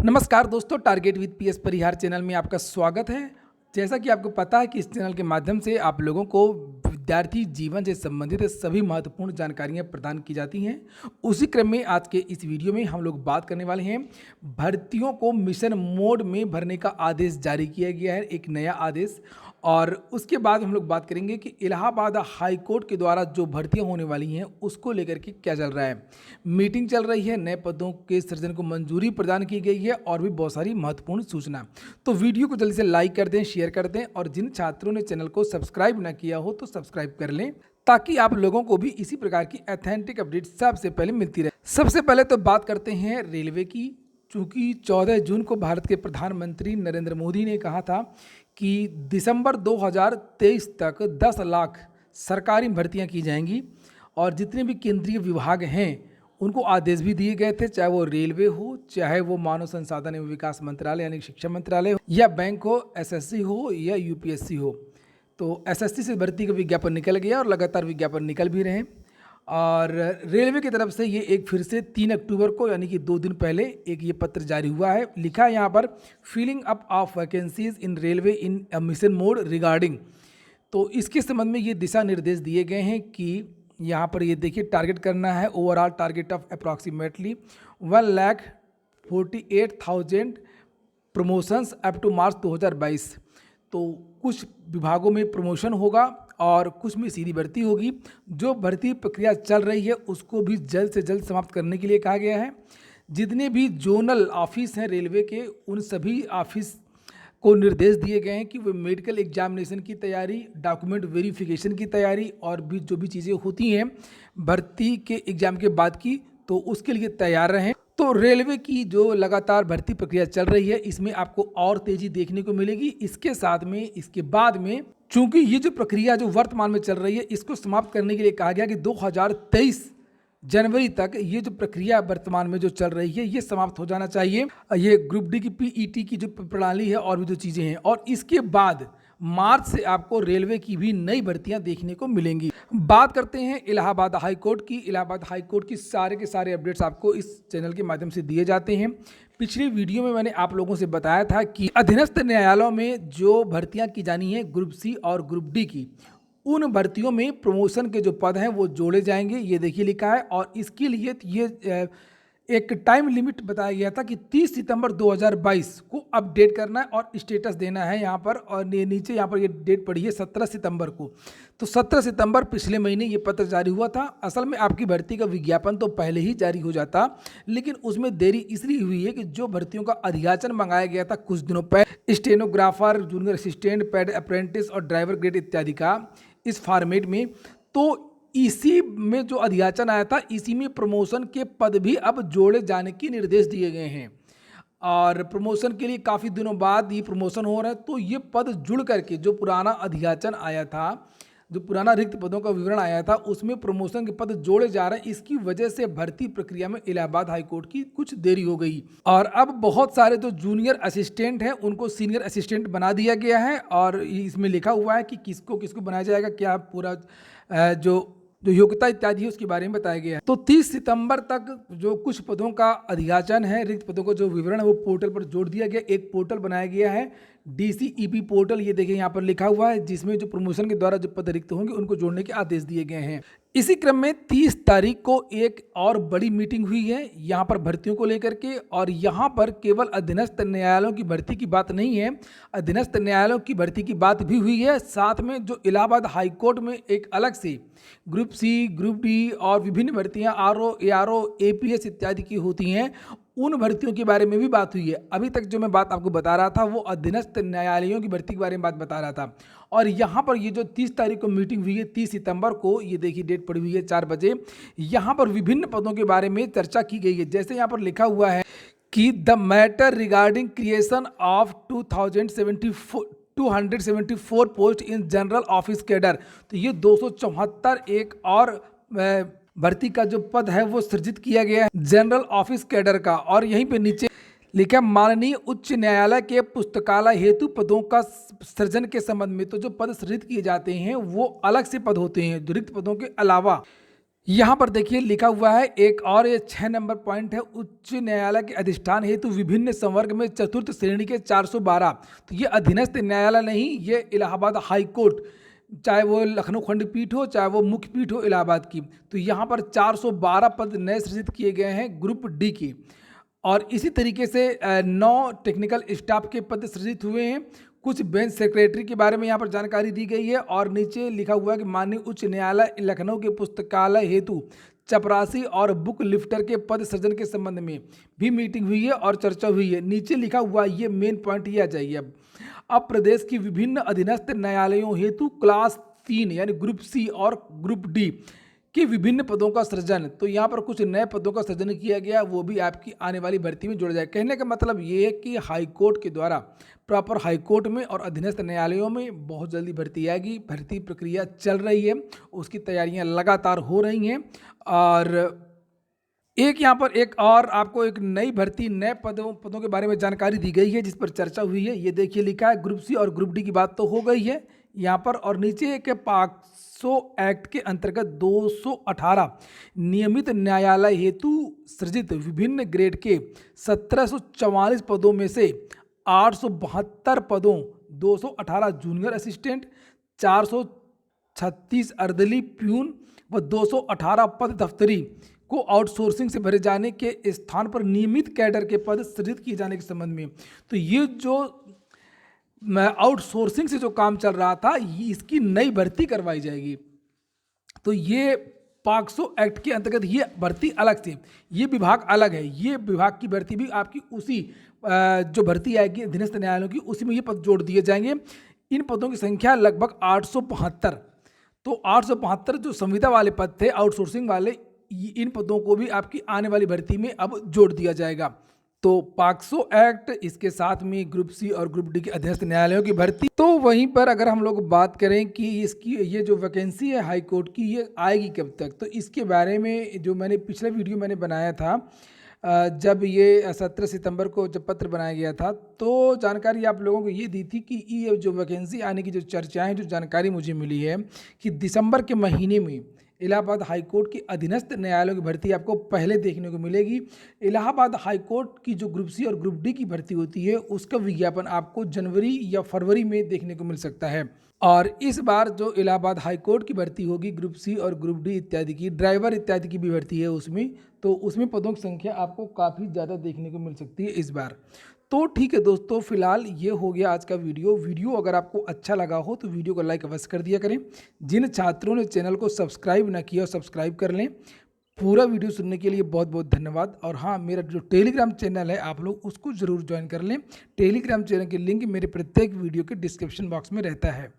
नमस्कार दोस्तों, target with PS Parihar channel में आपका स्वागत है। जैसा कि आपको पता है कि इस चैनल के माध्यम से आप लोगों को विद्यार्थी जीवन से संबंधित सभी महत्वपूर्ण जानकारियां प्रदान की जाती हैं। उसी क्रम में आज के इस वीडियो में हम लोग बात करने वाले हैं, भर्तियों को मिशन मोड में भरने का आदेश जारी किया गया है, एक नया आदेश। और उसके बाद हम लोग बात करेंगे कि इलाहाबाद हाई कोर्ट के द्वारा जो भर्तियां होने वाली हैं उसको लेकर के क्या चल रहा है। मीटिंग चल रही है, नए पदों के सृजन को मंजूरी प्रदान की गई है और भी बहुत सारी महत्वपूर्ण सूचना। तो वीडियो को जल्दी से लाइक कर दें, शेयर कर दें और जिन छात्रों ने चैनल को सब्सक्राइब ना किया हो तो सब्सक्राइब कर लें, ताकि आप लोगों को भी इसी प्रकार की ऑथेंटिक अपडेट सबसे पहले मिलती रहे। सबसे पहले तो बात करते हैं रेलवे की। चूँकि 14 जून को भारत के प्रधानमंत्री नरेंद्र मोदी ने कहा था कि दिसंबर 2023 तक 10 लाख सरकारी भर्तियां की जाएंगी और जितने भी केंद्रीय विभाग हैं उनको आदेश भी दिए गए थे, चाहे वो रेलवे हो, चाहे वो मानव संसाधन एवं विकास मंत्रालय यानी शिक्षा मंत्रालय हो, या बैंक हो, एसएससी हो या यूपीएससी हो। तो एसएससी से भर्ती का विज्ञापन निकल गया और लगातार विज्ञापन निकल भी रहे हैं। और रेलवे की तरफ से ये एक फिर से 3 अक्टूबर को यानी कि 2 दिन पहले एक ये पत्र जारी हुआ है। लिखा है यहाँ पर, filling up of vacancies in railway in mission mode regarding. तो इसके संबंध में ये दिशा निर्देश दिए गए हैं कि यहाँ पर ये देखिए, टारगेट करना है overall target of approximately 1,48,000 promotions up to March 2022। तो कुछ विभागों में प्रमोशन होगा और कुछ में सीधी भर्ती होगी। जो भर्ती प्रक्रिया चल रही है उसको भी जल्द से जल्द समाप्त करने के लिए कहा गया है। जितने भी जोनल ऑफिस हैं रेलवे के, उन सभी ऑफिस को निर्देश दिए गए हैं कि वे मेडिकल एग्जामिनेशन की तैयारी, डॉक्यूमेंट वेरिफिकेशन की तैयारी और भी जो भी चीज़ें होती हैं भर्ती के एग्जाम के बाद की, तो उसके लिए तैयार रहें। तो रेलवे की जो लगातार भर्ती प्रक्रिया चल रही है इसमें आपको और तेज़ी देखने को मिलेगी। इसके साथ में इसके बाद में, चूंकि ये जो प्रक्रिया जो वर्तमान में चल रही है इसको समाप्त करने के लिए कहा गया कि 2023 जनवरी तक ये जो प्रक्रिया वर्तमान में जो चल रही है ये समाप्त हो जाना चाहिए। ये ग्रुप डी की पीईटी की जो प्रणाली है और भी जो चीज़ें हैं, और इसके बाद मार्च से आपको रेलवे की भी नई भर्तियां देखने को मिलेंगी। बात करते हैं इलाहाबाद हाई कोर्ट की। इलाहाबाद हाई कोर्ट की सारे के सारे अपडेट्स आपको इस चैनल के माध्यम से दिए जाते हैं। पिछली वीडियो में मैंने आप लोगों से बताया था कि अधीनस्थ न्यायालयों में जो भर्तियां की जानी है ग्रुप सी और ग्रुप डी की, उन भर्तियों में प्रमोशन के जो पद हैं वो जोड़े जाएंगे। ये देखिए लिखा है, और इसके लिए ये एक टाइम लिमिट बताया गया था कि 30 सितंबर 2022 को अपडेट करना है और स्टेटस देना है यहाँ पर। और नीचे यहाँ पर ये डेट पड़ी है 17 सितंबर को। तो 17 सितंबर पिछले महीने ये पत्र जारी हुआ था। असल में आपकी भर्ती का विज्ञापन तो पहले ही जारी हो जाता, लेकिन उसमें देरी इसलिए हुई है कि जो भर्तियों का अधियाचन मंगाया गया था कुछ दिनों पहले, stenographer, junior assistant, pad apprentice और ड्राइवर ग्रेड इत्यादि का, इस फॉर्मेट में, तो इसी में जो अधियाचन आया था इसी में प्रमोशन के पद भी अब जोड़े जाने के निर्देश दिए गए हैं। और प्रमोशन के लिए काफ़ी दिनों बाद ये प्रमोशन हो रहा है, तो ये पद जुड़ करके जो पुराना अधियाचन आया था, जो पुराना रिक्त पदों का विवरण आया था, उसमें प्रमोशन के पद जोड़े जा रहे हैं। इसकी वजह से भर्ती प्रक्रिया में इलाहाबाद हाईकोर्ट की कुछ देरी हो गई और अब बहुत सारे जो जूनियर असिस्टेंट हैं उनको सीनियर असिस्टेंट बना दिया गया है। और इसमें लिखा हुआ है कि किसको किसको बनाया जाएगा, क्या पूरा जो योग्यता इत्यादि है उसके बारे में बताया गया है। तो 30 सितंबर तक जो कुछ पदों का अधियाचन है, रिक्त पदों का जो विवरण है वो पोर्टल पर जोड़ दिया गया। एक पोर्टल बनाया गया है DCEP पोर्टल, ये देखिए यहाँ पर लिखा हुआ है, जिसमें जो प्रमोशन के द्वारा जो पद रिक्त होंगे उनको जोड़ने के आदेश दिए गए हैं। इसी क्रम में 30 तारीख को एक और बड़ी मीटिंग हुई है यहाँ पर भर्तियों को लेकर के। और यहाँ पर केवल अधीनस्थ न्यायालयों की भर्ती की बात नहीं है, अधीनस्थ न्यायालयों की भर्ती की बात भी हुई है। साथ में जो इलाहाबाद हाईकोर्ट में एक अलग से ग्रुप सी, ग्रुप डी और विभिन्न भर्तियाँ RO, ARO, APS इत्यादि की होती हैं, उन भर्तियों के बारे में भी बात हुई है। अभी तक जो मैं बात आपको बता रहा था वो अधीनस्थ न्यायालयों की भर्ती के बारे में बात बता रहा था। और यहाँ पर ये जो 30 तारीख को मीटिंग हुई है, 30 सितंबर को, ये देखिए डेट पड़ी हुई है 4 बजे, यहाँ पर विभिन्न पदों के बारे में चर्चा की गई है। जैसे यहाँ पर लिखा हुआ है कि the matter regarding creation of 274 post in general office cadre. तो ये 274 एक और भर्ती का जो पद है वो सृजित किया गया है जनरल ऑफिस कैडर का। और यहीं पे नीचे लिखा, माननीय उच्च न्यायालय के पुस्तकालय हेतु पदों का सृजन के संबंध में। तो जो पद सृजित किए जाते हैं वो अलग से पद होते हैं, जो रिक्त पदों के अलावा यहाँ पर देखिए लिखा हुआ है एक और, ये 6 नंबर पॉइंट है, उच्च न्यायालय के अधिष्ठान हेतु विभिन्न संवर्ग में चतुर्थ श्रेणी के 412। तो ये अधीनस्थ न्यायालय नहीं, ये इलाहाबाद हाई कोर्ट, चाहे वो लखनऊ खंडपीठ हो चाहे वो मुख्य पीठ हो इलाहाबाद की। तो यहाँ पर 412 पद नए सृजित किए गए हैं ग्रुप डी के। और इसी तरीके से 9 टेक्निकल स्टाफ के पद सृजित हुए हैं। कुछ बेंच सेक्रेटरी के बारे में यहाँ पर जानकारी दी गई है। और नीचे लिखा हुआ है कि माननीय उच्च न्यायालय लखनऊ के पुस्तकालय हेतु चपरासी और बुक लिफ्टर के पद सृजन के संबंध में भी मीटिंग हुई है और चर्चा हुई है। नीचे लिखा हुआ ये मेन पॉइंट ये आ जाइए। अब प्रदेश की विभिन्न अधीनस्थ न्यायालयों हेतु क्लास 3 यानी ग्रुप सी और ग्रुप डी के विभिन्न पदों का सृजन। तो यहाँ पर कुछ नए पदों का सृजन किया गया, वो भी आपकी आने वाली भर्ती में जोड़ा जाए। कहने का मतलब ये है कि हाई कोर्ट के द्वारा प्रॉपर हाई कोर्ट में और अधीनस्थ न्यायालयों में बहुत जल्दी भर्ती आएगी। भर्ती प्रक्रिया चल रही है, उसकी तैयारियां लगातार हो रही हैं। और एक यहाँ पर एक और आपको एक नई भर्ती नए पदों के बारे में जानकारी दी गई है, जिस पर चर्चा हुई है। ये देखिए लिखा है ग्रुप सी और ग्रुप डी की बात तो हो गई है यहाँ पर। और नीचे एक पॉक्सो एक्ट के अंतर्गत 218 नियमित न्यायालय हेतु सृजित विभिन्न ग्रेड के 1744 पदों में से 872 पदों, 218 जूनियर असिस्टेंट, 436 अर्दली प्यून व 218 पद दफ्तरी को आउटसोर्सिंग से भरे जाने के स्थान पर नियमित कैडर के पद सृजित किए जाने के संबंध में। तो ये जो आउटसोर्सिंग से जो काम चल रहा था, इसकी नई भर्ती करवाई जाएगी। तो ये पॉक्सो एक्ट के अंतर्गत ये भर्ती अलग से, ये विभाग अलग है। ये विभाग की भर्ती भी आपकी उसी जो भर्ती आएगी अधीनस्थ न्यायालयों की, उसी में ये पद जोड़ दिए जाएंगे। इन पदों की संख्या लगभग 872। तो 872 जो संविदा वाले पद थे आउटसोर्सिंग वाले, इन पदों को भी आपकी आने वाली भर्ती में अब जोड़ दिया जाएगा। तो पॉक्सो एक्ट, इसके साथ में ग्रुप सी और ग्रुप डी के अधीनस्थ न्यायालयों की भर्ती। तो वहीं पर अगर हम लोग बात करें कि इसकी ये जो वैकेंसी है हाई कोर्ट की, ये आएगी कब तक, तो इसके बारे में जो मैंने पिछला वीडियो मैंने बनाया था, जब ये 17 सितंबर को जब पत्र बनाया गया था, तो जानकारी आप लोगों को ये दी थी कि ये जो वैकेंसी आने की जो चर्चाएं, जो जानकारी मुझे मिली है कि दिसंबर के महीने में इलाहाबाद हाई कोर्ट की अधीनस्थ न्यायालयों की भर्ती आपको पहले देखने को मिलेगी। इलाहाबाद हाई कोर्ट की जो ग्रुप सी और ग्रुप डी की भर्ती होती है, उसका विज्ञापन आपको जनवरी या फरवरी में देखने को मिल सकता है। और इस बार जो इलाहाबाद हाई कोर्ट की भर्ती होगी ग्रुप सी और ग्रुप डी इत्यादि की, ड्राइवर इत्यादि की भी भर्ती है उसमें, तो उसमें पदों की संख्या आपको काफ़ी ज़्यादा देखने को मिल सकती है इस बार। तो ठीक है दोस्तों, फिलहाल ये हो गया आज का वीडियो अगर आपको अच्छा लगा हो तो वीडियो को लाइक अवश्य कर दिया करें। जिन छात्रों ने चैनल को सब्सक्राइब ना किया, सब्सक्राइब कर लें। पूरा वीडियो सुनने के लिए बहुत बहुत धन्यवाद। और हाँ, मेरा जो टेलीग्राम चैनल है आप लोग उसको ज़रूर ज्वाइन कर लें। टेलीग्राम चैनल की लिंक मेरे प्रत्येक वीडियो के डिस्क्रिप्शन बॉक्स में रहता है।